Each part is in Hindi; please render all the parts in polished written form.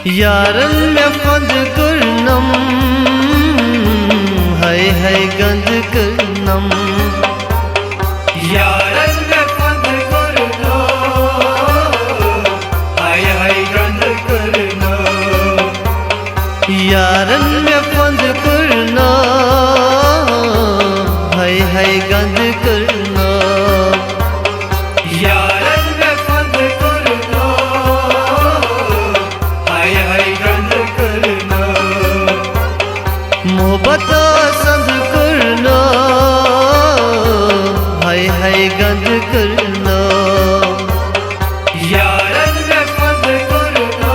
यारन में फंद करनम है गंद करनम। यारन में फंद करनो है गंद करनो। यारन में फंद करना है गंद करना। यारन में फंद करनो है गंद करनो। मोहब्बत संग करना है गंद करना। यारन में फंद करनो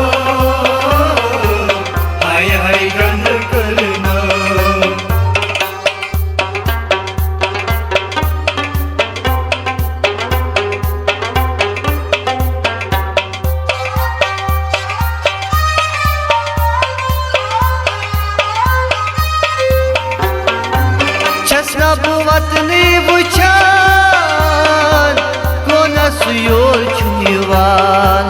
है गंद करनो। Çesna bu vatni buçan Kona suyor çunivan।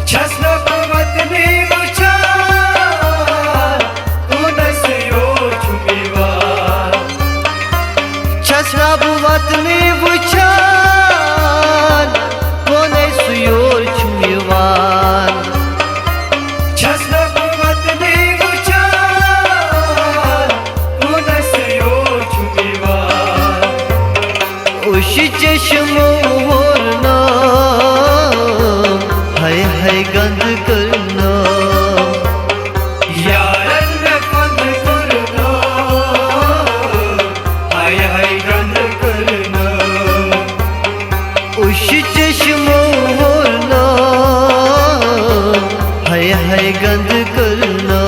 Çesna bu vatni buçan Kona suyor çunivan। Çesna bu vatni buçan Kona suyor çunivan। Çesna bu vatni buçan Kona suyor çunivan। उशी चश्मो वरना है गंद करना। यारन में फंद करनो है गंद करनो। उशी चश्मो वरना है गंद करना।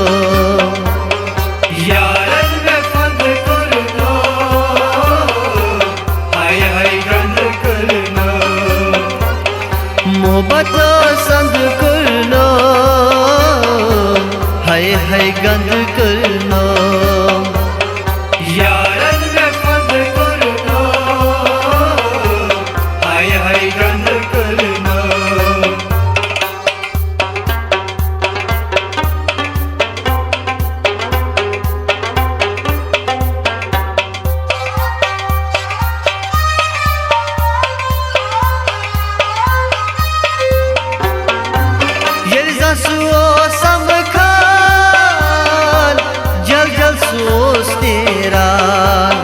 यारन में फंद करनो है गंद करनो। मोहब्बत संग करना है गंद करना। यारन में फंद करनो है गंद करनो। Yerza suo samkhan jal jal soos teran।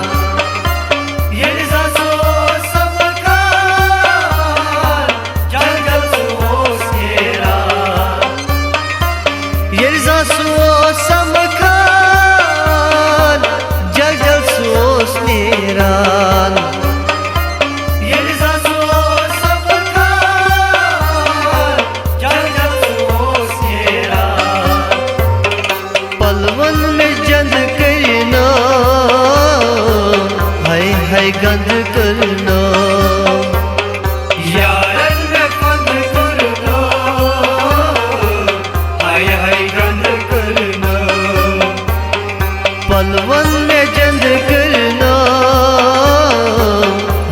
Yerza soos samkhan jal jal soos teran। Yerza suo samkhan jal jal soos teran। Yerza soos samkhan jal jal soos teran। पलवन में जंद करना है गंद करना। यारन में फंद करनो है गंद करनो। पलवन में जंद करना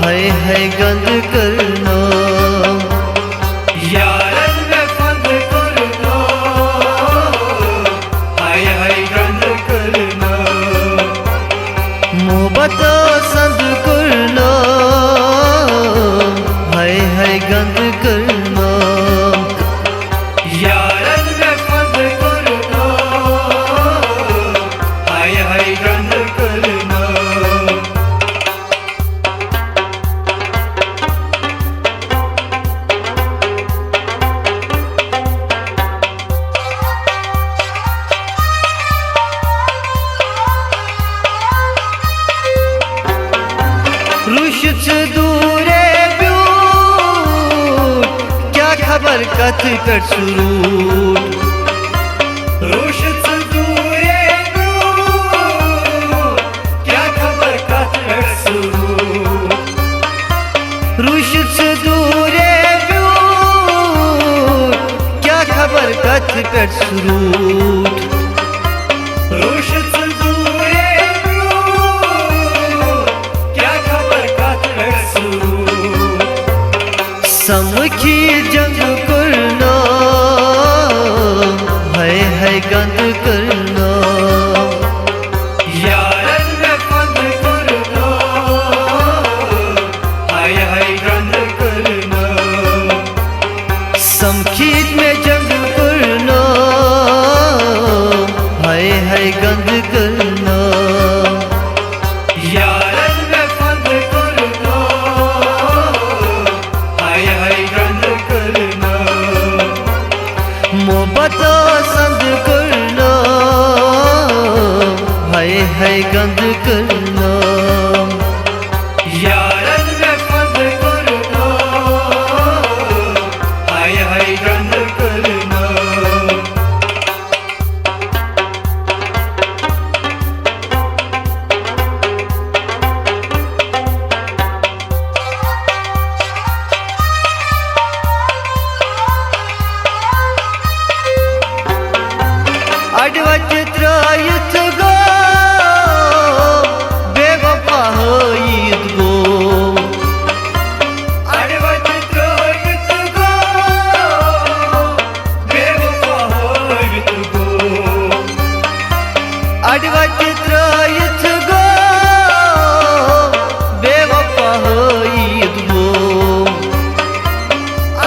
है गंद करना। यारन में फंद करनो है गंद करनो। मोहब्बत संग करना है गंद करना। यारन में फंद करनो है गंद करनो। रुशत दूरे ब्यूट क्या खबर कथ कर सुरूट। रुशत दूरे ब्यूट क्या खबर कथर सुरूट। रुशत दूरे ब्यूट क्या खबर कथ कर सुरूट। रुशत दूरे ब्यूट क्या खबर कथर सुरूट। समखी जंग करना ईद में जंग करना, हाय हाय गंद करना। यारन में फंद करना, हाय हाय गंद करना। मोहब्बत संग करना, हाय हाय गंद करना। यारन में फंद करना, हाय हाय गंद करना। अडवट त्रायत गो बेवफा होईत गो। अडवट त्रायत गो बेवफा होईत गो। अडवट त्रायत गो बेवफा होईत गो।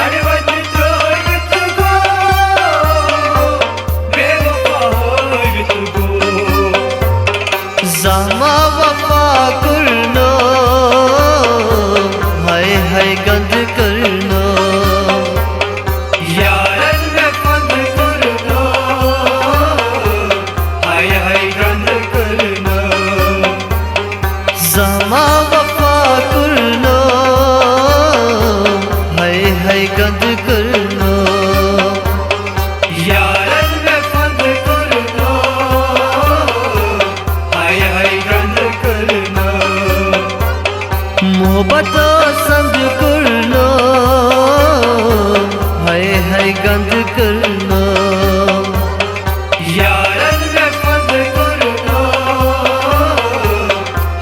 अडवट त्रायत गो बेवफा होईत गो। ज़ामा वफा करना, हाय हाय गंद करना। यारन में फंद करना, हाय हाय गंद करना। ज़ामा वफा करना, हाय हाय गंद करना। यारन में फंद करना, हाय हाय गंद करना। मोहब्बत संग करना, हाय हाय गंद करना। यारन में फंद करना,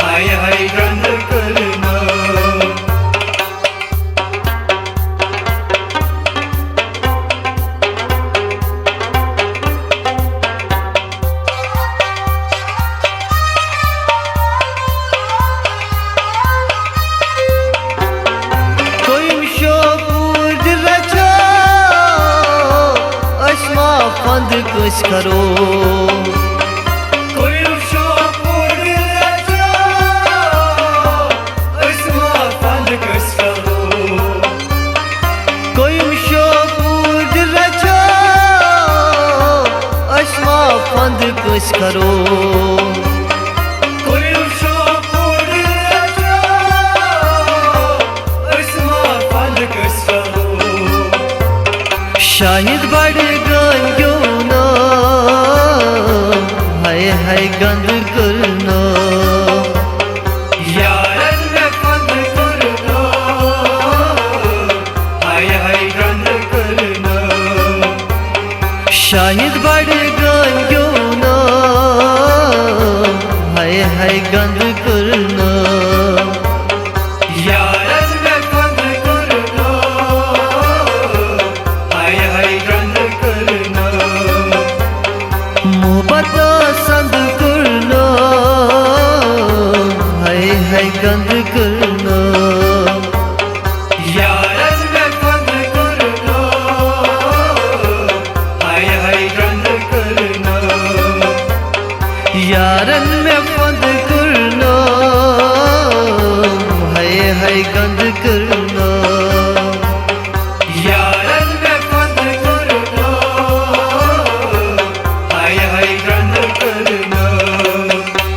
हाय हाय गंद करना। कोई शोपुर रचो अस्मा फंद कुछ करो। कोई शोपुर रचो अस्मा फंद कुछ करो। कोई शोपुर रचो अस्मा फंद कुछ करो। कोई शोपुर रचो अस्मा फंद कुछ करो। शाहिद बड़ गंजो ना, हाय हाय गंद करना। यारन में फंद करना, हाय हाय गंद करना। शाहिद बड़ गंजो ना, हाय हाय गंद करना। यारन में फंद करना, हाय हाय गंद करना। मोहब्बत संग करना, हाय हाय गंद करना। यारन में फंद करना, हाय हाय गंद करना। यारन में फंद करना, हाय हाय गंद करना।